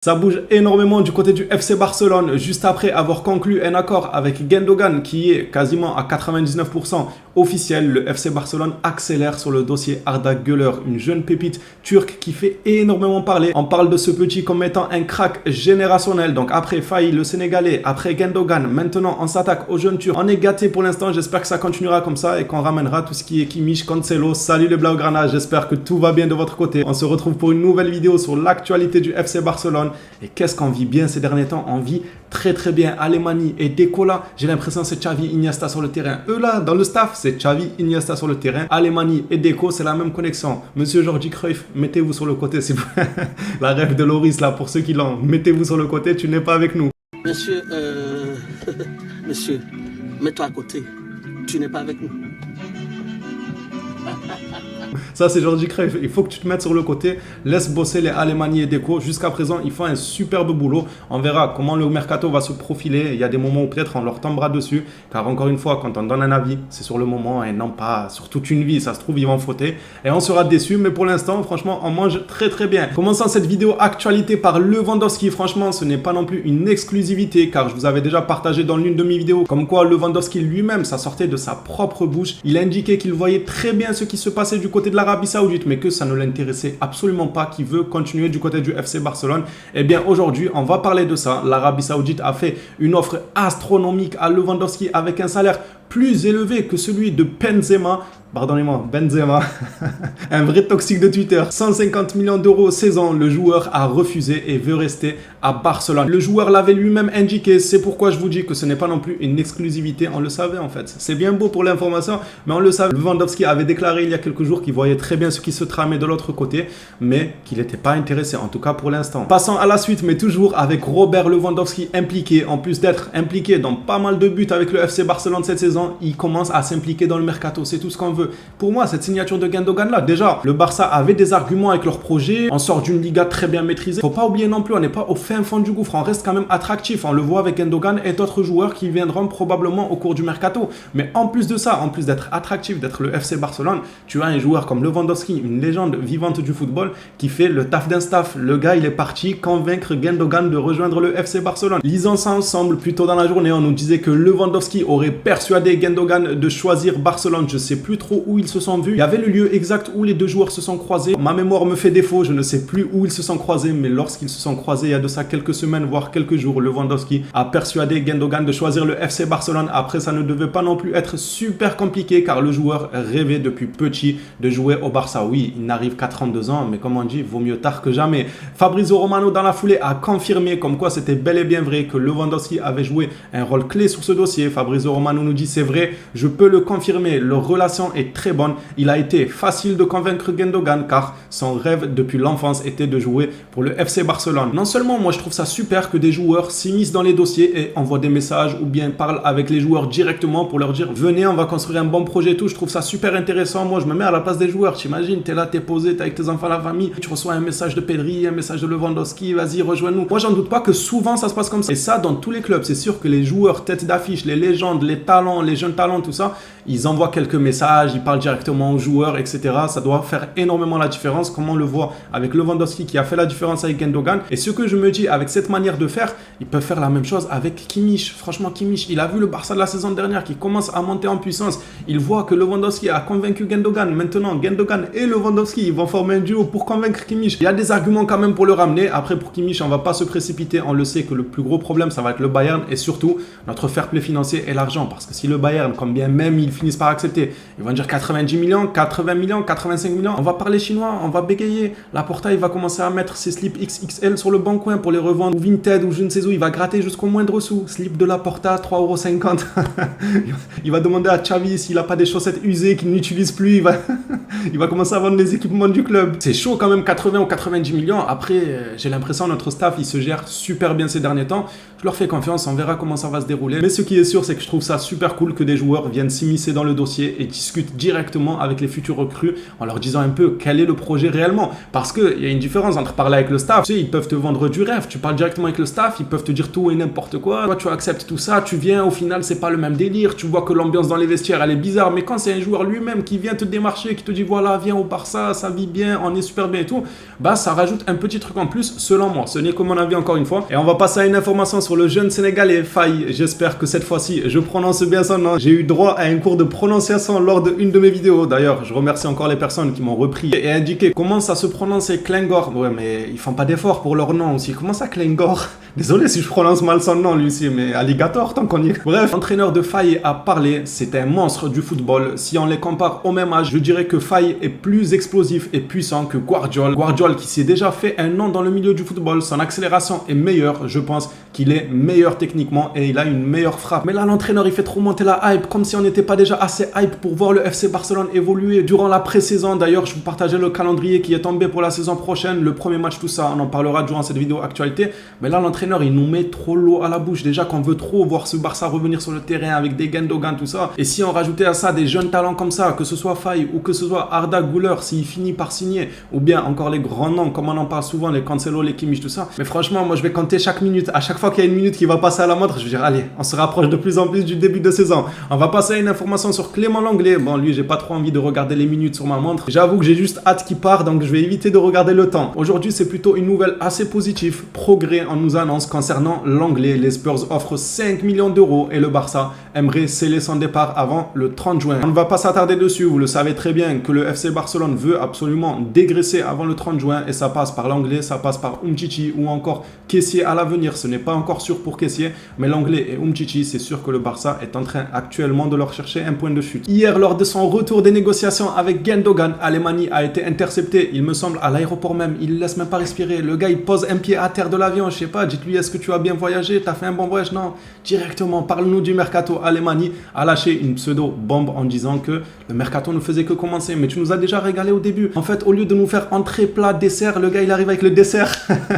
Ça bouge énormément du côté du FC Barcelone juste après avoir conclu un accord avec Gundogan qui est quasiment à 99% officiel. Le FC Barcelone accélère sur le dossier Arda Güler, une jeune pépite turque qui fait énormément parler. On parle de ce petit comme étant un crack générationnel. Donc après Faï, le Sénégalais, après Gundogan, maintenant on s'attaque aux jeunes turcs. On est gâtés pour l'instant, j'espère que ça continuera comme ça et qu'on ramènera tout ce qui est Kimmich, Cancelo. Salut les Blaugrana, j'espère que tout va bien de votre côté. On se retrouve pour une nouvelle vidéo sur l'actualité du FC Barcelone. Et qu'est-ce qu'on vit bien ces derniers temps? On vit très très bien. Alemany et Deco là, j'ai l'impression que c'est Xavi, Iniesta sur le terrain. Eux là, dans le staff, c'est Xavi, Iniesta sur le terrain. Alemany et Deco, c'est la même connexion. Monsieur Jordi Cruyff, mettez-vous sur le côté. C'est la rêve de Loris là, pour ceux qui l'ont. Mettez-vous sur le côté, tu n'es pas avec nous. Monsieur, monsieur, mets-toi à côté. Tu n'es pas avec nous. Ça, c'est Jordi Cruyff. Il faut que tu te mettes sur le côté. Laisse bosser les Alemany et Deco. Jusqu'à présent, ils font un superbe boulot. On verra comment le mercato va se profiler. Il y a des moments où peut-être on leur tombera dessus. Car encore une fois, quand on donne un avis, c'est sur le moment et non pas sur toute une vie. Ça se trouve, ils vont fauter. Et on sera déçus. Mais pour l'instant, franchement, on mange très très bien. Commençons cette vidéo actualité par Lewandowski. Franchement, ce n'est pas non plus une exclusivité. Car je vous avais déjà partagé dans l'une de mes vidéos. Comme quoi, Lewandowski lui-même, ça sortait de sa propre bouche. Il a indiqué qu'il voyait très bien ce qui se passait du côté de l'Arabie Saoudite, mais que ça ne l'intéressait absolument pas, qu'il veut continuer du côté du FC Barcelone. Eh bien, aujourd'hui, on va parler de ça. L'Arabie Saoudite a fait une offre astronomique à Lewandowski avec un salaire plus élevé que celui de Benzema. Pardonnez-moi, Benzema, un vrai toxique de Twitter. 150 millions d'euros saison, le joueur a refusé et veut rester à Barcelone. Le joueur l'avait lui-même indiqué, c'est pourquoi je vous dis que ce n'est pas non plus une exclusivité, on le savait en fait. C'est bien beau pour l'information, mais on le savait. Lewandowski avait déclaré il y a quelques jours qu'il voyait très bien ce qui se tramait de l'autre côté, mais qu'il n'était pas intéressé, en tout cas pour l'instant. Passons à la suite, mais toujours avec Robert Lewandowski impliqué, en plus d'être impliqué dans pas mal de buts avec le FC Barcelone cette saison, il commence à s'impliquer dans le mercato, c'est tout ce qu'on veut. Pour moi, cette signature de Gundogan là, déjà, le Barça avait des arguments avec leur projet. On sort d'une Liga très bien maîtrisée. Faut pas oublier non plus, on n'est pas au fin fond du gouffre. On reste quand même attractif. On le voit avec Gundogan et d'autres joueurs qui viendront probablement au cours du mercato. Mais en plus de ça, en plus d'être attractif, d'être le FC Barcelone, tu as un joueur comme Lewandowski, une légende vivante du football, qui fait le taf d'un staff. Le gars, il est parti convaincre Gundogan de rejoindre le FC Barcelone. Lisant ça ensemble, plus tôt dans la journée, on nous disait que Lewandowski aurait persuadé Gundogan de choisir Barcelone. Je sais plus trop où ils se sont vus. Il y avait le lieu exact où les deux joueurs se sont croisés. Ma mémoire me fait défaut, je ne sais plus où ils se sont croisés, mais lorsqu'ils se sont croisés, il y a de ça quelques semaines, voire quelques jours, Lewandowski a persuadé Gundogan de choisir le FC Barcelone. Après, ça ne devait pas non plus être super compliqué, car le joueur rêvait depuis petit de jouer au Barça. Oui, il n'arrive qu'à 32 ans, mais comme on dit, vaut mieux tard que jamais. Fabrizio Romano, dans la foulée, a confirmé comme quoi c'était bel et bien vrai que Lewandowski avait joué un rôle clé sur ce dossier. Fabrizio Romano nous dit c'est vrai, je peux le confirmer, leur relation est très bonne. Il a été facile de convaincre Gundogan car son rêve depuis l'enfance était de jouer pour le FC Barcelone. Non seulement moi je trouve ça super que des joueurs s'immiscent dans les dossiers et envoient des messages ou bien parlent avec les joueurs directement pour leur dire venez on va construire un bon projet et tout. Je trouve ça super intéressant. Moi je me mets à la place des joueurs. T'imagines, t'es là, t'es posé, t'es avec tes enfants, la famille, tu reçois un message de Pedri, un message de Lewandowski, vas-y rejoins-nous. Moi j'en doute pas que souvent ça se passe comme ça. Et ça dans tous les clubs. C'est sûr que les joueurs tête d'affiche, les légendes, les talents, les jeunes talents, tout ça, ils envoient quelques messages, ils parlent directement aux joueurs, etc. Ça doit faire énormément la différence, comme on le voit avec Lewandowski qui a fait la différence avec Gundogan. Et ce que je me dis, avec cette manière de faire, ils peuvent faire la même chose avec Kimmich. Franchement, Kimmich, il a vu le Barça de la saison dernière qui commence à monter en puissance. Il voit que Lewandowski a convaincu Gundogan. Maintenant, Gundogan et Lewandowski, ils vont former un duo pour convaincre Kimmich. Il y a des arguments quand même pour le ramener. Après, pour Kimmich, on ne va pas se précipiter. On le sait que le plus gros problème, ça va être le Bayern et surtout notre fair play financier et l'argent. Parce que si le Bayern, comme bien même ils finissent par accepter, ils vont dire 90 millions, 80 millions, 85 millions, on va parler chinois, on va bégayer. Laporta, il va commencer à mettre ses slips XXL sur le bon coin pour les revendre ou Vinted ou je ne sais où. Il va gratter jusqu'au moindre sou. Slip de Laporta, 3,50 €. Il va demander à Xavi s'il n'a pas des chaussettes usées qu'il n'utilise plus. Il va commencer à vendre les équipements du club. C'est chaud quand même, 80 ou 90 millions. Après, j'ai l'impression que notre staff, il se gère super bien ces derniers temps. Je leur fais confiance, on verra comment ça va se dérouler. Mais ce qui est sûr, c'est que je trouve ça super cool que des joueurs viennent s'immiscer dans le dossier et discutent directement avec les futurs recrues en leur disant un peu quel est le projet réellement. Parce qu'il y a une différence entre parler avec le staff. Tu sais, ils peuvent te vendre du rêve. Tu parles directement avec le staff, ils peuvent te dire tout et n'importe quoi. Toi, tu acceptes tout ça, tu viens, au final, c'est pas le même délire. Tu vois que l'ambiance dans les vestiaires, elle est bizarre. Mais quand c'est un joueur lui-même qui vient te démarcher, qui te dit voilà, viens au Barça, ça vit bien, on est super bien et tout, bah ça rajoute un petit truc en plus, selon moi. Ce n'est que mon avis encore une fois. Et on va passer à une information sur le jeune Sénégalais Faye. J'espère que cette fois-ci, je prononce bien son nom. J'ai eu droit à un cours de prononciation lors d'une de mes vidéos. D'ailleurs, je remercie encore les personnes qui m'ont repris et indiqué comment ça se prononçait Klengor. Ouais, mais ils font pas d'efforts pour leur nom aussi. Comment ça Klengor? Désolé si je prononce mal son nom lui aussi, mais alligator tant qu'on y est. Bref, l'entraîneur de Faye a parlé. C'est un monstre du football. Si on les compare au même âge, je dirais que Faye est plus explosif et puissant que Guardiol. Guardiol qui s'est déjà fait un nom dans le milieu du football. Son accélération est meilleure. Je pense qu'il est meilleur techniquement et il a une meilleure frappe. Mais là, l'entraîneur, il fait trop monter la hype, comme si on n'était pas déjà assez hype pour voir le FC Barcelone évoluer durant la pré-saison. D'ailleurs, je vous partageais le calendrier qui est tombé pour la saison prochaine, le premier match, tout ça. On en parlera durant cette vidéo actualité. Mais là, l'entraîneur, il nous met trop l'eau à la bouche. Déjà qu'on veut trop voir ce Barça revenir sur le terrain avec des Gundogan, tout ça. Et si on rajoutait à ça des jeunes talents comme ça, que ce soit Faye ou que ce soit Arda Güler, s'il finit par signer, ou bien encore les grands noms, comme on en parle souvent, les Cancelo, les Kimmich, tout ça. Mais franchement, moi, je vais compter chaque minute. À chaque fois qu'il y a une minute qui va passer à la montre, je vais dire, allez, on se rapproche de plus en plus du début de saison. On va passer à une information sur Clément Lenglet. Bon, lui, j'ai pas trop envie de regarder les minutes sur ma montre. J'avoue que j'ai juste hâte qu'il parte, donc je vais éviter de regarder le temps. Aujourd'hui, c'est plutôt une nouvelle assez positive. Progrès, on nous annonce concernant Lenglet. Les Spurs offrent 5 millions d'euros et le Barça aimerait sceller son départ avant le 30 juin. On ne va pas s'attarder dessus, vous le savez très bien que le FC Barcelone veut absolument dégraisser avant le 30 juin et ça passe par Lenglet, ça passe par Umtiti ou encore Kessié à l'avenir. Ce n'est pas encore sûr pour Kessié, mais Lenglet et Umtiti, c'est sûr que le Barça est en train actuellement de leur chercher un point de chute. Hier, lors de son retour des négociations avec Gundogan, Alemany a été intercepté, il me semble, à l'aéroport même. Il ne laisse même pas respirer. Le gars, il pose un pied à terre de l'avion, je sais pas, dites-lui, est-ce que tu as bien voyagé? T'as fait un bon voyage? Non, directement, parle-nous du mercato. Alemany a lâché une pseudo-bombe en disant que le mercato ne faisait que commencer. Mais tu nous as déjà régalé au début. En fait, au lieu de nous faire entrée, plat, dessert, le gars, il arrive avec le dessert.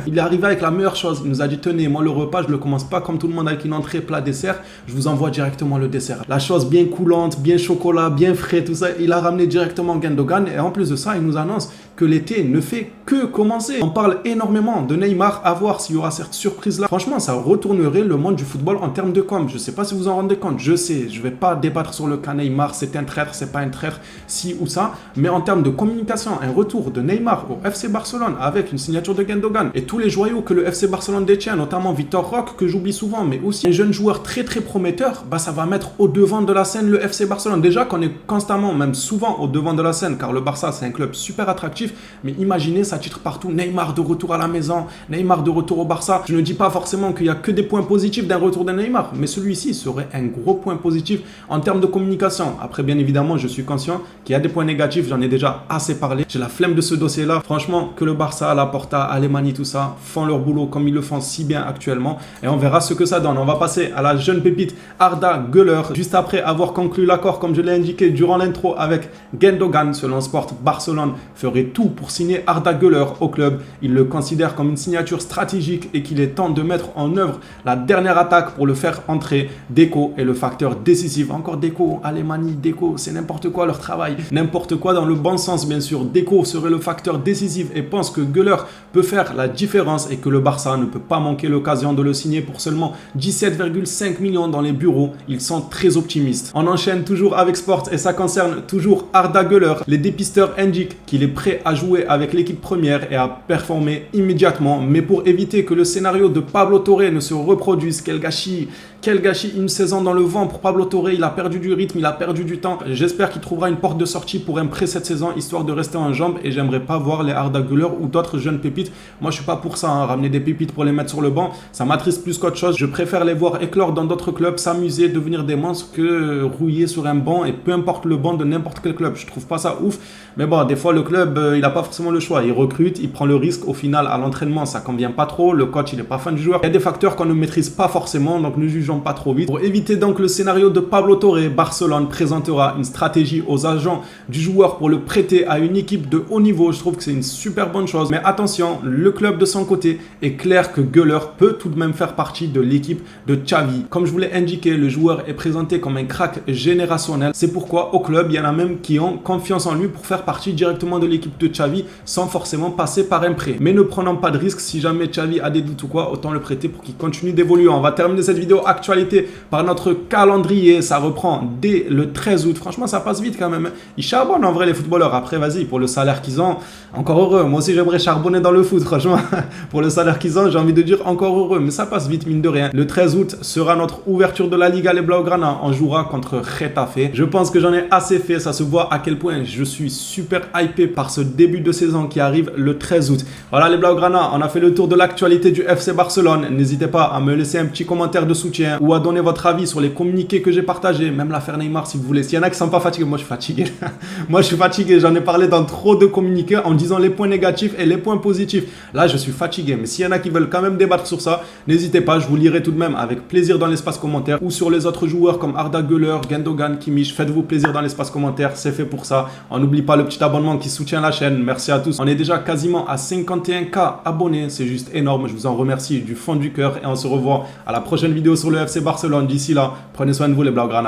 Il est arrivé avec la meilleure chose. Il nous a dit, tenez, moi, le repas, je le commence pas comme tout le monde avec une entrée, plat, dessert. Je vous envoie directement le dessert. La chose bien coulante, bien chocolat, bien frais, tout ça. Il a ramené directement Gundogan. Et en plus de ça, il nous annonce que l'été ne fait que commencer. On parle énormément de Neymar, à voir s'il y aura cette surprise-là. Franchement, ça retournerait le monde du football en termes de com. Je sais pas si vous en rendez compte. Je sais, je vais pas débattre sur le cas Neymar, c'est un traître, c'est pas un traître, si ou ça. Mais en termes de communication, un retour de Neymar au FC Barcelone avec une signature de Gundogan et tous les joyaux que le FC Barcelone détient, notamment Victor Roque, que j'oublie souvent, mais aussi un jeune joueur très très prometteur, bah ça va mettre au devant de la scène le FC Barcelone. Déjà qu'on est constamment, même souvent au devant de la scène, car le Barça c'est un club super attractif, mais imaginez, ça titre partout, Neymar de retour à la maison, Neymar de retour au Barça. Je ne dis pas forcément qu'il y a que des points positifs d'un retour de Neymar, mais celui-ci serait un gros point positif en termes de communication. Après, bien évidemment, je suis conscient qu'il y a des points négatifs, j'en ai déjà assez parlé. J'ai la flemme de ce dossier-là. Franchement, que le Barça, la Porta, Alemany, tout ça, font leur boulot comme ils le font si bien actuellement. Et on verra ce que ça donne. On va passer à la jeune pépite Arda Güler. Juste après avoir conclu l'accord, comme je l'ai indiqué durant l'intro avec Gundogan, selon Sport, Barcelone ferait tout pour signer Arda Güler au club. Il le considère comme une signature stratégique et qu'il est temps de mettre en œuvre la dernière attaque pour le faire entrer. Deco est le facteur décisif. Encore Deco, Alemany, Deco, c'est n'importe quoi leur travail. N'importe quoi dans le bon sens, bien sûr. Deco serait le facteur décisif et pense que Güler peut faire la différence et que le Barça ne peut pas manquer l'occasion de le signer pour seulement 17,5 millions dans les bureaux. Ils sont très optimistes. On enchaîne toujours avec Sport et ça concerne toujours Arda Güler. Les dépisteurs indiquent qu'il est prêt à jouer avec l'équipe première et à performer immédiatement. Mais pour éviter que le scénario de Pablo Torre ne se reproduise, quel gâchis, une saison dans le vent pour Pablo Torre. Il a perdu du rythme, il a perdu du temps. J'espère qu'il trouvera une porte de sortie pour un prêt cette saison, histoire de rester en jambes. Et j'aimerais pas voir les Arda Güler ou d'autres jeunes pépites. Moi, je suis pas pour ça, hein, ramener des pépites pour les mettre sur le banc. Ça m'attriste plus qu'autre chose. Je préfère les voir éclore dans d'autres clubs, s'amuser, devenir des monstres que rouiller sur un banc. Et peu importe le banc de n'importe quel club. Je trouve pas ça ouf. Mais bon, des fois, le club, il a pas forcément le choix. Il recrute, il prend le risque. Au final, à l'entraînement, ça convient pas trop. Le coach, il est pas fan du joueur. Il y a des facteurs qu'on ne maîtrise pas forcément, donc ne jugeons pas trop vite. Pour éviter donc le scénario de Pablo Torre, Barcelone présentera une stratégie aux agents du joueur pour le prêter à une équipe de haut niveau. Je trouve que c'est une super bonne chose. Mais attention, le club de son côté est clair que Güler peut tout de même faire partie de l'équipe de Xavi. Comme je vous l'ai indiqué, le joueur est présenté comme un crack générationnel. C'est pourquoi au club, il y en a même qui ont confiance en lui pour faire partie directement de l'équipe de Xavi sans forcément passer par un prêt. Mais ne prenons pas de risque, si jamais Xavi a des doutes ou quoi, autant le prêter pour qu'il continue d'évoluer. On va terminer cette vidéo actualité par notre calendrier. Ça reprend dès le 13 août. Franchement, ça passe vite quand même. Ils charbonnent en vrai les footballeurs. Après, vas-y, pour le salaire qu'ils ont, encore heureux. Moi aussi, j'aimerais charbonner dans le foot, franchement. Pour le salaire qu'ils ont, j'ai envie de dire encore heureux. Mais ça passe vite, mine de rien. Le 13 août sera notre ouverture de la Liga Les Blaugrana. On jouera contre Getafe. Je pense que j'en ai assez fait. Ça se voit à quel point je suis super hypé par ce début de saison qui arrive le 13 août. Voilà les Blaugrana, on a fait le tour de l'actualité du FC Barcelone. N'hésitez pas à me laisser un petit commentaire de soutien ou à donner votre avis sur les communiqués que j'ai partagés. Même l'affaire Neymar si vous voulez. S'il y en a qui sont pas fatigués, moi je suis fatigué. Moi je suis fatigué. J'en ai parlé dans trop de communiqués en disant les points négatifs et les points positifs. Là je suis fatigué. Mais s'il y en a qui veulent quand même débattre sur ça, n'hésitez pas. Je vous lirai tout de même avec plaisir dans l'espace commentaire ou sur les autres joueurs comme Arda Güler, Gundogan, Kimmich. Faites-vous plaisir dans l'espace commentaire. C'est fait pour ça. On n'oublie pas le petit abonnement qui soutient la chaîne. Merci à tous. On est déjà quasiment à 51K abonnés. C'est juste énorme. Je vous en remercie du fond du cœur et on se revoit à la prochaine vidéo sur le FC Barcelone. D'ici là, prenez soin de vous les Blaugrana.